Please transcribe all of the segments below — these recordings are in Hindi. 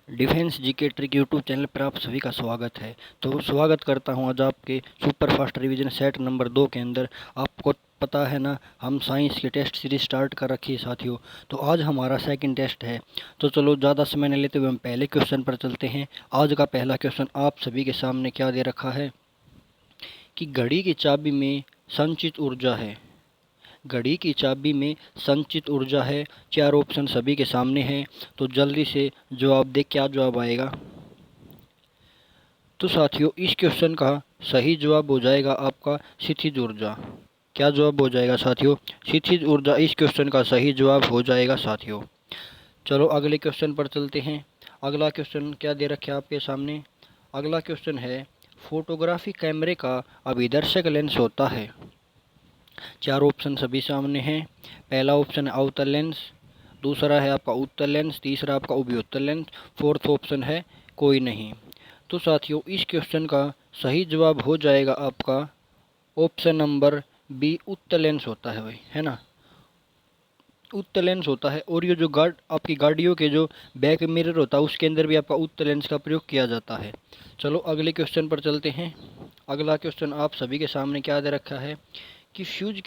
Defence GK trick YouTube channel पर आप सभी का स्वागत है। तो स्वागत करता हूं आज आपके super fast revision set number 2 के अंदर। आपको पता है ना, हम साइंस की टेस्ट सीरीज स्टार्ट कर रखी है साथियों। तो आज हमारा सेकंड टेस्ट है। तो चलो ज़्यादा समय नहीं लेते हुए हम पहले क्वेश्चन पर चलते हैं। आज का पहला क्वेश्चन आप सभी के सामने क्या दे रखा है कि घड़ी की चाबी में संचित ऊर्जा है। घड़ी की चाबी में संचित ऊर्जा है। 4 ऑप्शन सभी के सामने हैं, तो जल्दी से जवाब दे, क्या जवाब आएगा। तो साथियों इस क्वेश्चन का सही जवाब हो जाएगा आपका स्थितिज ऊर्जा। क्या जवाब हो जाएगा साथियों? स्थितिज ऊर्जा इस क्वेश्चन का सही जवाब हो जाएगा साथियों। चलो अगले क्वेश्चन पर चलते हैं। अगला क्वेश्चन क्या दे रखे आपके सामने? अगला क्वेश्चन है, फोटोग्राफी कैमरे का अभिदर्शक लेंस होता है। 4 ऑप्शन सभी सामने हैं। पहला ऑप्शन है अवतल लेंस, दूसरा है आपका उत्तल लेंस, तीसरा आपका उभयोत्तल लेंस, फोर्थ ऑप्शन है कोई नहीं। तो साथियों इस क्वेश्चन का सही जवाब हो जाएगा आपका ऑप्शन नंबर बी, उत्तल लेंस होता है भाई, है ना। उत्तल लेंस होता है। और ये जो आपकी गाड़ियों के जो बैक मिरर होता है उसके अंदर भी आपका उत्तल लेंस का प्रयोग किया जाता है। चलो अगले क्वेश्चन पर चलते हैं। अगला क्वेश्चन आप सभी के सामने क्या दे रखा है कि फ्यूज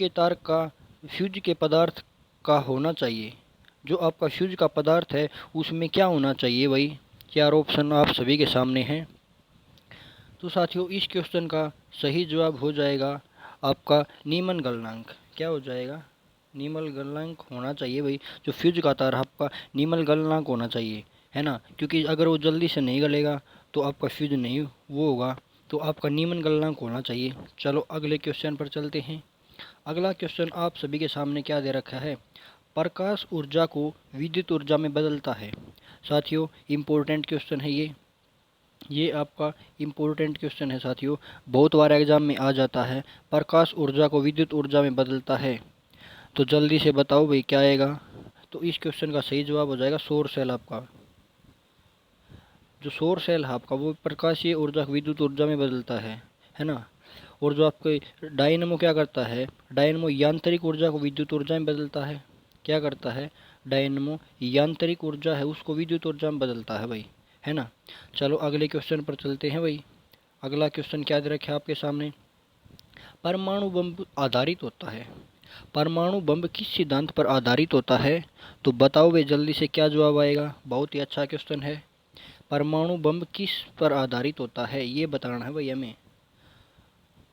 के पदार्थ का होना चाहिए। जो आपका फ्यूज का पदार्थ है उसमें क्या होना चाहिए भाई? 4 ऑप्शन आप सभी के सामने हैं। तो साथियों इस क्वेश्चन का सही जवाब हो जाएगा आपका नीमन गलनांक। क्या हो जाएगा? नीमल गलनांक होना चाहिए भाई। जो फ्यूज का तार आपका नीमल गलनांक होना चाहिए, है ना। क्योंकि अगर वो जल्दी से नहीं गलेगा तो आपका फ्यूज नहीं वो होगा, तो आपका नीमन गलनांक होना चाहिए। चलो अगले क्वेश्चन पर चलते हैं। अगला क्वेश्चन आप सभी के सामने क्या दे रखा है? प्रकाश ऊर्जा को विद्युत ऊर्जा में बदलता है। साथियों इम्पोर्टेंट क्वेश्चन है ये आपका इम्पोर्टेंट क्वेश्चन है साथियों। बहुत बार एग्जाम में आ जाता है, प्रकाश ऊर्जा को विद्युत ऊर्जा में बदलता है। तो जल्दी से बताओ भाई क्या आएगा। तो इस क्वेश्चन का सही जवाब हो जाएगा सौर सेल आपका। जो सौर सेल है आपका वो प्रकाशीय ऊर्जा को विद्युत ऊर्जा में बदलता है ना। और जो आपके डायनमो क्या करता है? डायनमो यांत्रिक ऊर्जा को विद्युत ऊर्जा में बदलता है। क्या करता है? डायनमो यांत्रिक ऊर्जा है उसको विद्युत ऊर्जा में बदलता है भाई, है ना। चलो अगले क्वेश्चन पर चलते हैं भाई। अगला क्वेश्चन क्या दे रखा है आपके सामने? परमाणु बम आधारित होता है। परमाणु बम किस सिद्धांत पर आधारित होता है? तो बताओ भाई जल्दी से क्या जवाब आएगा। बहुत ही अच्छा क्वेश्चन है। परमाणु बम किस पर आधारित होता है ये बताना है भाई हमें।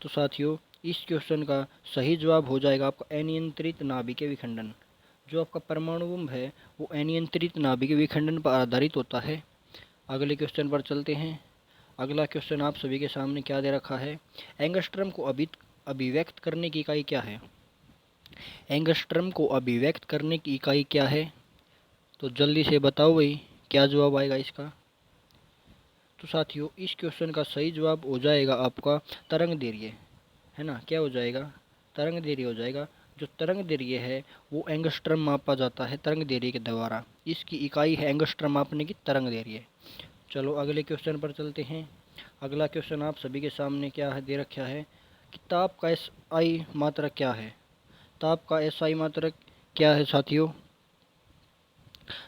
तो साथियों इस क्वेश्चन का सही जवाब हो जाएगा आपका अनियंत्रित नाभिकीय विखंडन। जो आपका परमाणु बम है वो अनियंत्रित नाभिकीय विखंडन पर आधारित होता है। अगले क्वेश्चन पर चलते हैं। अगला क्वेश्चन आप सभी के सामने क्या दे रखा है? एंगस्ट्रम को अभिव्यक्त करने की इकाई क्या है? एंगस्ट्रम को अभिव्यक्त करने की इकाई क्या है? तो जल्दी से बताओ भाई क्या जवाब आएगा इसका। तो साथियों इस क्वेश्चन का सही जवाब हो जाएगा आपका तरंग दैर्घ्य, है ना। क्या हो जाएगा? तरंग दैर्घ्य हो जाएगा। जो तरंग दैर्घ्य है वो एंगस्ट्रम मापा जाता है तरंग दैर्घ्य के द्वारा। इसकी इकाई है एंगस्ट्रम मापने की तरंग दैर्घ्य। चलो अगले क्वेश्चन पर चलते हैं। अगला क्वेश्चन आप सभी के सामने क्या है दे रखा है कि ताप का एसआई मात्रक क्या है? ताप का एसआई मात्रक क्या है साथियों?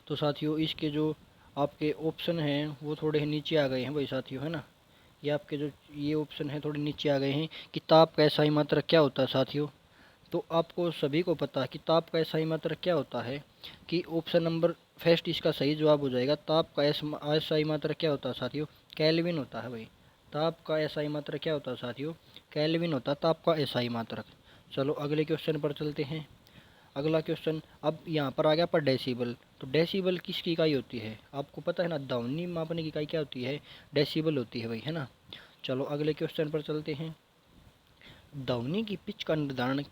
तो साथियों इसके जो आपके ऑप्शन हैं वो थोड़े नीचे आ गए हैं भाई साथियों, है ना। ये आपके जो ये ऑप्शन है थोड़े नीचे आ गए हैं कि ताप का एसआई मात्रक क्या होता है साथियों। तो आपको सभी को पता है कि ताप का एसआई मात्रक क्या होता है, कि ऑप्शन नंबर फर्स्ट इसका सही जवाब हो जाएगा। ताप का एसआई मात्रक क्या होता है साथियों? केल्विन होता है भाई। ताप का एसआई मात्रक क्या होता है साथियों? केल्विन होता है ताप का एसआई मात्रक। चलो अगले क्वेश्चन पर चलते हैं। अगला क्वेश्चन अब यहाँ पर आ गया पर डेसिबल। तो डेसिबल किसकी इकाई होती है? आपको पता है ना, ध्वनि मापने की इकाई क्या होती है? डेसिबल होती है भाई, है ना। चलो अगले क्वेश्चन पर चलते हैं। ध्वनि की पिच का निर्धारण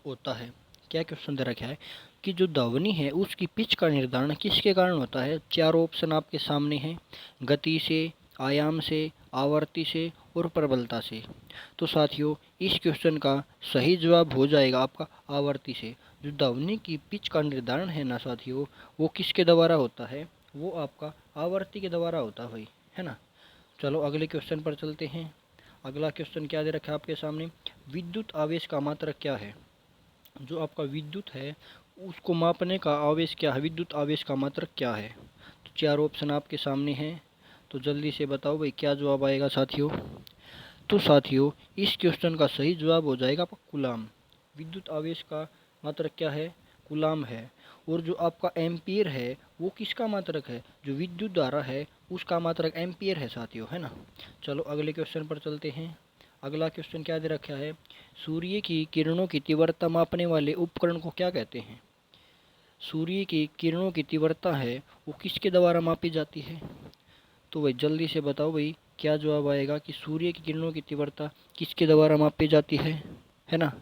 होता है। क्या क्वेश्चन दे रखा है कि जो ध्वनि है उसकी पिच का निर्धारण किसके कारण होता है? 4 ऑप्शन आपके सामने हैं। गति से, आयाम से, आवर्ती से और प्रबलता से। तो साथियों इस क्वेश्चन का सही जवाब हो जाएगा आपका आवर्ती से। जो ध्वनि की पिच का निर्धारण है ना साथियों, वो किसके द्वारा होता है? वो आपका आवर्ती के द्वारा होता है भाई, है ना। चलो अगले क्वेश्चन पर चलते हैं। अगला क्वेश्चन क्या दे रखा है आपके सामने? विद्युत आवेश का मात्रक क्या है? जो आपका विद्युत है उसको मापने का आवेश क्या है? विद्युत आवेश का मात्रक क्या है? तो चार ऑप्शन आपके सामने हैं, तो जल्दी से बताओ भाई क्या जवाब आएगा साथियों। तो साथियों इस क्वेश्चन का सही जवाब हो जाएगा आपका कूलाम। विद्युत आवेश का मात्रक क्या है? कूलाम है। और जो आपका एम्पियर है वो किसका मात्रक है? जो विद्युत धारा है उसका मात्रक एम्पियर है साथियों, है ना। चलो अगले क्वेश्चन पर चलते हैं। अगला क्वेश्चन क्या दे रखा है? सूर्य की किरणों की तीव्रता मापने वाले उपकरण को क्या कहते हैं? सूर्य की किरणों की तीव्रता है वो किसके द्वारा मापी जाती है? तो भाई जल्दी से बताओ भाई क्या जवाब आएगा कि सूर्य की किरणों की तीव्रता किसके द्वारा मापी जाती है ना।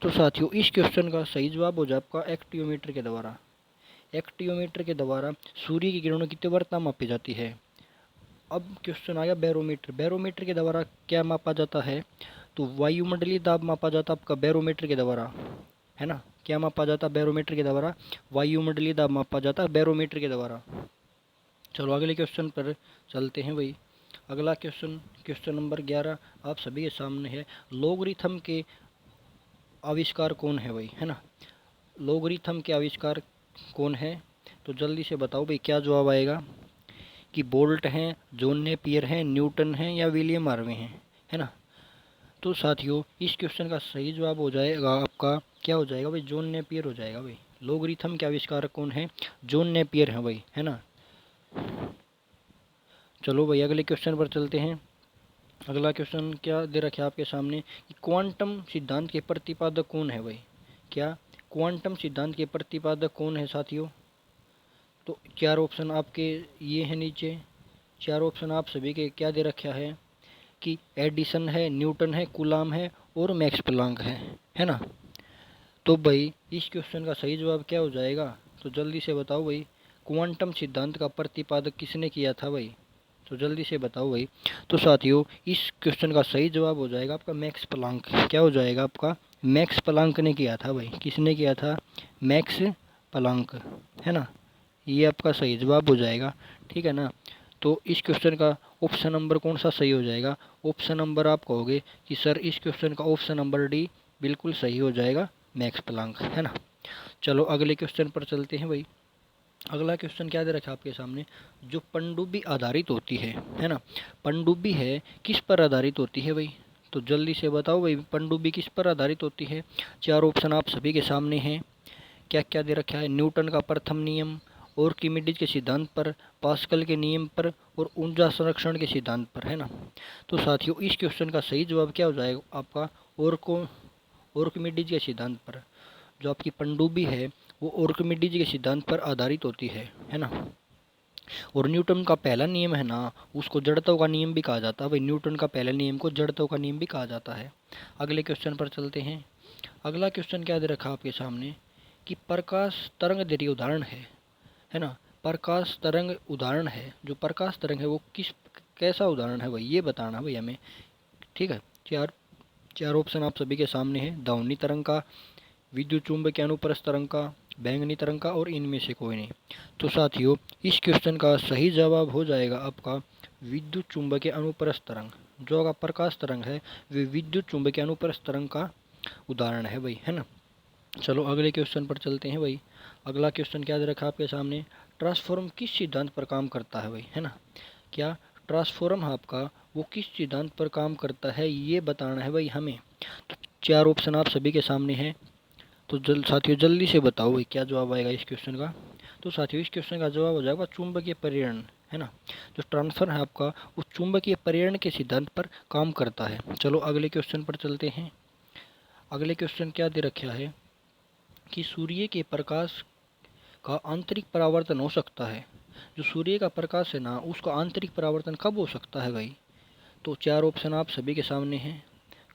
तो साथियों इस क्वेश्चन का सही जवाब हो जाए आपका एक्टियोमीटर के द्वारा। एक्टियोमीटर के द्वारा सूर्य की किरणों की तीव्रता मापी जाती है। अब क्वेश्चन आ गया बैरोमीटर। बैरोमीटर के द्वारा क्या मापा जाता है? तो वायुमंडलीय दाब मापा जाता है आपका बैरोमीटर के द्वारा, है ना। क्या मापा जाता है बैरोमीटर के द्वारा? वायुमंडलीय दाब मापा जाता है बैरोमीटर के द्वारा। चलो अगले क्वेश्चन पर चलते हैं भाई। अगला क्वेश्चन, क्वेश्चन नंबर 11 आप सभी के सामने है। लोगरिथम के आविष्कार कौन है भाई, है ना। लोगरिथम के आविष्कार कौन है? तो जल्दी से बताओ भाई क्या जवाब आएगा कि बोल्ट हैं, जॉन नेपियर हैं, न्यूटन हैं या विलियम हार्वे हैं, है ना। तो साथियों इस क्वेश्चन का सही जवाब हो जाएगा आपका क्या हो जाएगा भाई? जॉन नेपियर हो जाएगा भाई। लोगरिथम के आविष्कारक कौन है? जॉन नेपियर है भाई, है ना। चलो भाई अगले क्वेश्चन पर चलते हैं। अगला क्वेश्चन क्या दे रखे आपके सामने कि क्वांटम सिद्धांत के प्रतिपादक कौन है भाई? क्या क्वांटम सिद्धांत के प्रतिपादक कौन है साथियों? तो चार ऑप्शन आपके ये हैं नीचे। चार ऑप्शन आप सभी के क्या दे रखा है कि एडिसन है, न्यूटन है, कूलाम है और मैक्स प्लांक है ना। तो भाई इस क्वेश्चन का सही जवाब क्या हो जाएगा? तो जल्दी से बताओ भाई क्वांटम सिद्धांत का प्रतिपादक किसने किया था भाई? तो जल्दी से बताओ भाई। तो साथियों इस क्वेश्चन का सही जवाब हो जाएगा आपका मैक्स प्लांक। क्या हो जाएगा आपका? मैक्स प्लांक ने किया था भाई। किसने किया था? मैक्स प्लांक, है ना। ये आपका सही जवाब हो जाएगा, ठीक है ना। तो इस क्वेश्चन का ऑप्शन नंबर कौन सा सही हो जाएगा? ऑप्शन नंबर आप कहोगे कि सर इस क्वेश्चन का ऑप्शन नंबर डी बिल्कुल सही हो जाएगा, मैक्स प्लांक, है ना। चलो अगले क्वेश्चन पर चलते हैं भाई। अगला क्वेश्चन क्या दे रखा है आपके सामने? जो पनडुब्बी आधारित होती है ना। पनडुब्बी है किस पर आधारित होती है भाई? तो जल्दी से बताओ भाई पनडुब्बी किस पर आधारित होती है? चार ऑप्शन आप सभी के सामने हैं। क्या क्या दे रखा है? न्यूटन का प्रथम नियम, आर्किमिडीज के सिद्धांत पर, पास्कल के नियम पर और ऊर्जा संरक्षण के सिद्धांत पर, है ना। तो साथियों इस क्वेश्चन का सही जवाब क्या हो जाएगा आपका? आर्किमिडीज के सिद्धांत पर। जो आपकी पनडुब्बी है वो आर्किमिडीज के सिद्धांत पर आधारित होती है ना। और न्यूटन का पहला नियम है ना उसको जड़त्व का नियम भी कहा जाता है भाई। न्यूटन का पहले नियम को जड़त्व का नियम भी कहा जाता है। अगले क्वेश्चन पर चलते हैं। अगला क्वेश्चन क्या दे रखा आपके सामने कि प्रकाश तरंग दैर्घ्य उदाहरण है ना। प्रकाश तरंग उदाहरण है, जो प्रकाश तरंग है वो किस कैसा उदाहरण है भाई ये बताना भाई हमें, ठीक है। चार चार ऑप्शन आप सभी के सामने हैं। ध्वनि तरंग का, विद्युत चुंबकीय अनुप्रस्थ तरंग का, बैंगनी तरंग का और इनमें से कोई नहीं। तो साथियों इस क्वेश्चन का सही जवाब हो जाएगा आपका विद्युत चुंबकीय अनुप्रस्थ तरंग। जो आपका प्रकाश तरंग है वे विद्युत चुंबकीय अनुप्रस्थ तरंग का उदाहरण है भाई, है ना। चलो अगले क्वेश्चन पर चलते हैं भाई। अगला क्वेश्चन क्या दे रखा है आपके सामने? ट्रांसफॉर्म किस सिद्धांत पर काम करता है भाई, है ना। क्या ट्रांसफॉर्म आपका वो किस सिद्धांत पर काम करता है ये बताना है भाई हमें। तो चार ऑप्शन आप सभी के सामने हैं। तो साथियों जल्दी से बताओ भाई क्या जवाब आएगा इस क्वेश्चन का। तो साथियों इस क्वेश्चन का जवाब हो जाएगा चुंबकीय प्रेरण, है ना। जो ट्रांसफर है आपका उस चुंबकीय प्रेरण के सिद्धांत पर काम करता है। चलो अगले क्वेश्चन पर चलते हैं। अगले क्वेश्चन क्या दे रखा है कि सूर्य के प्रकाश का आंतरिक परावर्तन हो सकता है। जो सूर्य का प्रकाश है ना उसका आंतरिक परावर्तन कब हो सकता है भाई? तो चार ऑप्शन आप सभी के सामने हैं।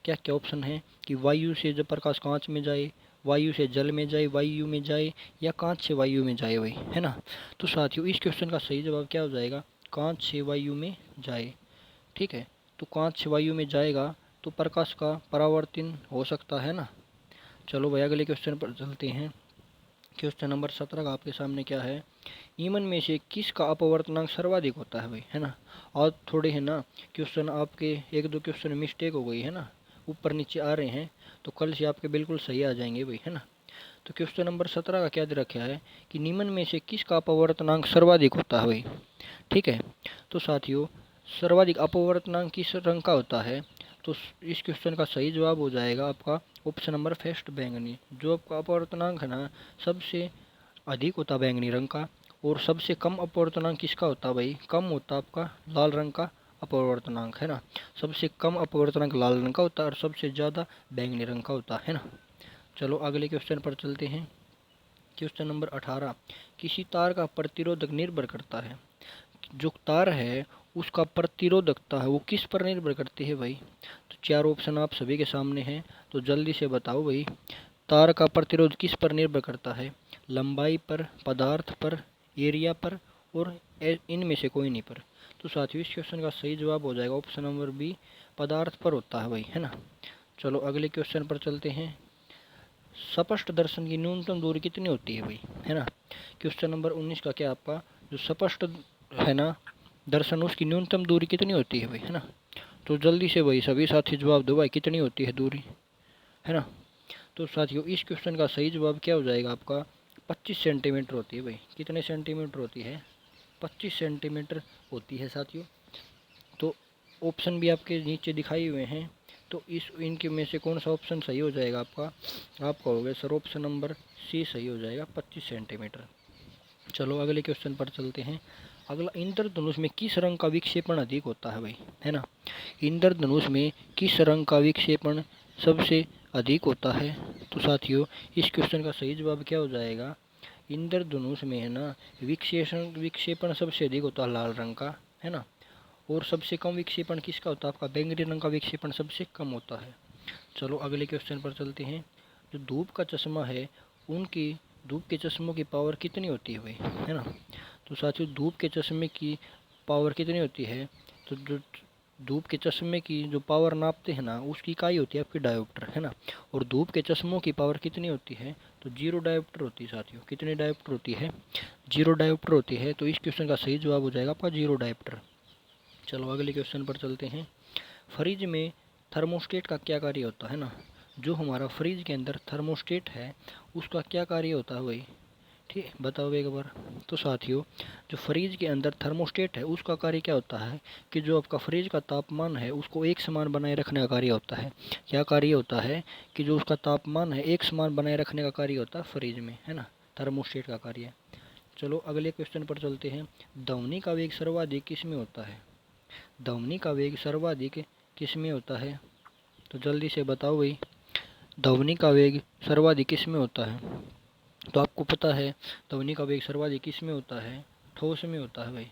क्या क्या ऑप्शन है कि वायु से जब प्रकाश कांच में जाए, वायु से जल में जाए, वायु में जाए या कांच से वायु में जाए भाई, है ना। तो साथियों इस क्वेश्चन का सही जवाब क्या हो जाएगा? कांच से वायु में जाए, ठीक है। तो कांच से वायु में जाएगा तो प्रकाश का परावर्तन हो सकता है ना। चलो भाई अगले क्वेश्चन पर चलते हैं। क्वेश्चन नंबर 17 का आपके सामने क्या है? ईमन में से किसका अपवर्तनांक सर्वाधिक होता है भाई, है ना। और थोड़े है ना क्वेश्चन आपके एक दो क्वेश्चन मिस्टेक हो गई है ना, ऊपर नीचे आ रहे हैं, तो कल से आपके बिल्कुल सही आ जाएंगे भाई, है ना। तो क्वेश्चन नंबर 17 का क्या दे रखा है कि निम्न में से किसका अपवर्तनांक सर्वाधिक होता है भाई। ठीक है, तो साथियों सर्वाधिक अपवर्तनांक किस रंग का होता है, तो इस क्वेश्चन का सही जवाब हो जाएगा आपका ऑप्शन नंबर फर्स्ट बैंगनी। जो आपका अपवर्तनांक है ना सबसे अधिक होता है बैंगनी रंग का, और सबसे कम अपवर्तनांक किसका होता है भाई, कम होता है आपका लाल रंग का अपवर्तनांक, है ना। सबसे कम अपवर्तनांक लाल रंग का होता है और सबसे ज़्यादा बैंगनी रंग का होता है ना। चलो अगले क्वेश्चन पर चलते हैं। क्वेश्चन नंबर 18, किसी तार का प्रतिरोधक निर्भर करता है। जो तार है उसका प्रतिरोधकता है वो किस पर निर्भर करती है भाई। तो चार ऑप्शन आप सभी के सामने हैं, तो जल्दी से बताओ भाई तार का प्रतिरोध किस पर निर्भर करता है, लंबाई पर, पदार्थ पर, एरिया पर, और इनमें से कोई नहीं पर। तो साथियों इस क्वेश्चन का सही जवाब हो जाएगा ऑप्शन नंबर बी, पदार्थ पर होता है भाई, है ना। चलो अगले क्वेश्चन पर चलते हैं। स्पष्ट दर्शन की न्यूनतम दूरी कितनी होती है भाई, है ना। क्वेश्चन नंबर 19 का क्या आपका जो स्पष्ट है ना दर्शन उसकी न्यूनतम दूरी कितनी होती है भाई, है ना। तो जल्दी से भाई सभी साथी जवाब दो भाई कितनी होती है दूरी, है ना। तो साथियों इस क्वेश्चन का सही जवाब क्या हो जाएगा आपका 25 सेंटीमीटर होती है भाई। कितने सेंटीमीटर होती है, 25 सेंटीमीटर होती है साथियों। तो ऑप्शन भी आपके नीचे दिखाए हुए हैं, तो इस इनके में से कौन सा ऑप्शन सही हो जाएगा आपका, आप कहोगे सर ऑप्शन नंबर सी सही हो जाएगा 25 सेंटीमीटर। चलो अगले क्वेश्चन पर चलते हैं। अगला, इंद्रधनुष में किस रंग का विक्षेपण अधिक होता है भाई, है ना। इंद्रधनुष में किस रंग का विक्षेपण सबसे अधिक होता है। तो साथियों इस क्वेश्चन का सही जवाब क्या हो जाएगा, इंद्रधनुष में है ना विक्षेपण सबसे अधिक होता है लाल रंग का, है ना। और सबसे कम विक्षेपण किसका होता है, आपका बैंगनी रंग का विक्षेपण सबसे कम होता है। चलो अगले क्वेश्चन पर चलते हैं। जो धूप का चश्मा है उनकी धूप के चश्मों की पावर कितनी होती है भाई, है ना। तो साथियों धूप के चश्मे की पावर कितनी होती है, तो जो धूप के चश्मे की जो पावर नापते हैं ना उसकी इकाई होती है आपकी डायोप्टर, है ना। और धूप के चश्मों की पावर कितनी होती है, तो 0 डायोप्टर होती है साथियों। कितनी डायोप्टर होती है, 0 डायोप्टर होती है। तो इस क्वेश्चन का सही जवाब हो जाएगा आपका 0 डायोप्टर। चलो अगले क्वेश्चन पर चलते हैं। फ्रिज में थर्मोस्टेट का क्या कार्य होता है ना। जो हमारा फ्रिज के अंदर थर्मोस्टेट है उसका क्या कार्य होता है भाई, ठीक बताओ एक बार। तो साथियों जो फ्रिज के अंदर थर्मोस्टेट है उसका कार्य क्या होता है कि जो आपका फ्रिज का तापमान है उसको एक समान बनाए रखने का कार्य होता है। क्या कार्य होता है कि जो उसका तापमान है एक समान बनाए रखने का कार्य होता है फ्रिज में, है ना, थर्मोस्टेट का कार्य। चलो अगले क्वेश्चन पर चलते हैं। ध्वनि का वेग सर्वाधिक किस में होता है, ध्वनि का वेग सर्वाधिक किस में होता है। तो जल्दी से बताओ भाई ध्वनि का वेग सर्वाधिक किस में होता है। तो आपको पता है ध्वनि का वेग सर्वाधिक किस में होता है, ठोस में होता है भाई।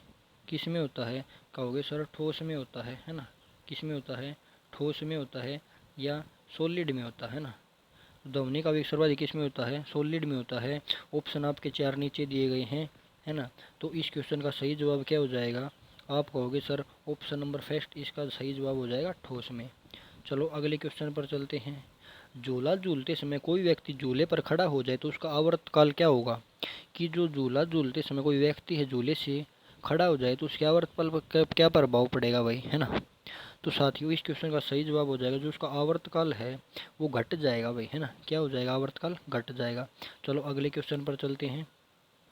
किस में होता है, कहोगे सर ठोस में होता है ना। किस में होता है, ठोस में होता है या सॉलिड में होता है ना। ध्वनि का वेग सर्वाधिक किस में होता है, सॉलिड में होता है। ऑप्शन आपके चार नीचे दिए गए हैं, है ना। तो इस क्वेश्चन का सही जवाब क्या हो जाएगा, आप कहोगे सर ऑप्शन नंबर फर्स्ट इसका सही जवाब हो जाएगा ठोस में। चलो अगले क्वेश्चन पर चलते हैं। झूला झूलते समय कोई व्यक्ति झूले पर खड़ा हो जाए तो उसका आवर्तकाल क्या होगा। कि जो झूला झूलते समय कोई व्यक्ति है झूले से खड़ा हो जाए तो उसके आवर्तकाल पर क्या प्रभाव पड़ेगा भाई, है ना। तो साथियों इस क्वेश्चन का सही जवाब हो जाएगा जो उसका आवर्तकाल है वो घट जाएगा भाई, है ना। क्या हो जाएगा, आवर्तकाल घट जाएगा। चलो अगले क्वेश्चन पर चलते हैं।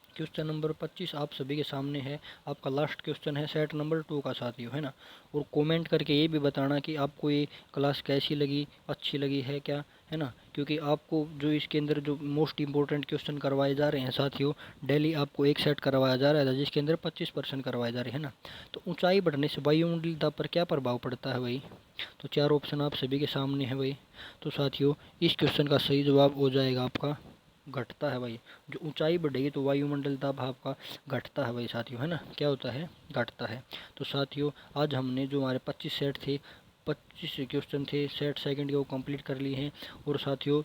क्वेश्चन नंबर 25 आप सभी के सामने है। आपका लास्ट क्वेश्चन है सेट नंबर 2 का साथियों, है ना। और कमेंट करके ये भी बताना कि आपको ये क्लास कैसी लगी, अच्छी लगी है क्या, है ना। क्योंकि आपको जो इसके अंदर जो मोस्ट इंपॉर्टेंट क्वेश्चन करवाए जा रहे हैं साथियों, डेली आपको एक सेट करवाया जा रहा है जिसके अंदर 25% करवाए जा रहे हैं ना। तो ऊंचाई बढ़ने से वायुमंडलीयता पर क्या प्रभाव पड़ता है भाई। तो चार ऑप्शन आप सभी के सामने है भाई। तो साथियों इस क्वेश्चन का सही जवाब हो जाएगा आपका घटता है भाई। जो ऊंचाई बढ़ेगी तो वायुमंडल दाब आपका घटता है भाई साथियों, है ना। क्या होता है, घटता है। तो साथियों आज हमने जो हमारे 25 सेट थे, 25 क्वेश्चन थे सेट सेकंड के, वो कंप्लीट कर लिए हैं। और साथियों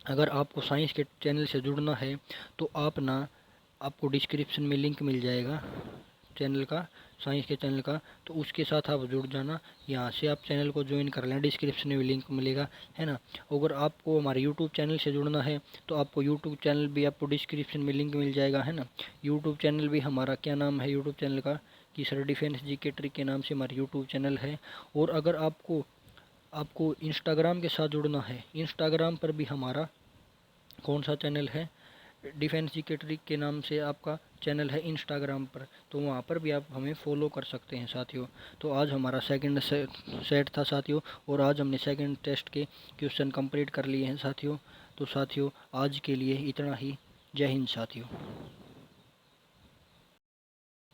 अगर आपको साइंस के चैनल से जुड़ना है तो आप ना आपको डिस्क्रिप्शन में लिंक मिल जाएगा चैनल का, साइंस के चैनल का, तो उसके साथ आप जुड़ जाना। यहाँ से आप चैनल को ज्वाइन कर लेना, डिस्क्रिप्शन में लिंक मिलेगा, है ना। अगर आपको हमारे यूट्यूब चैनल से जुड़ना है तो आपको यूट्यूब चैनल भी आपको डिस्क्रिप्शन में लिंक मिल जाएगा, है ना। यूट्यूब चैनल भी हमारा क्या नाम है यूट्यूब चैनल का, कि सर डिफेंस जीके ट्रिक के नाम से हमारा यूट्यूब चैनल है। और अगर आपको आपको इंस्टाग्राम के साथ जुड़ना है, इंस्टाग्राम पर भी हमारा कौन सा चैनल है? डिफेंस सेक्रेटरी के नाम से आपका चैनल है इंस्टाग्राम पर, तो वहाँ पर भी आप हमें फॉलो कर सकते हैं साथियों। तो आज हमारा सेकंड सेट था साथियों, और आज हमने सेकंड टेस्ट के क्वेश्चन कंप्लीट कर लिए हैं साथियों। तो साथियों आज के लिए इतना ही। जय हिंद साथियों।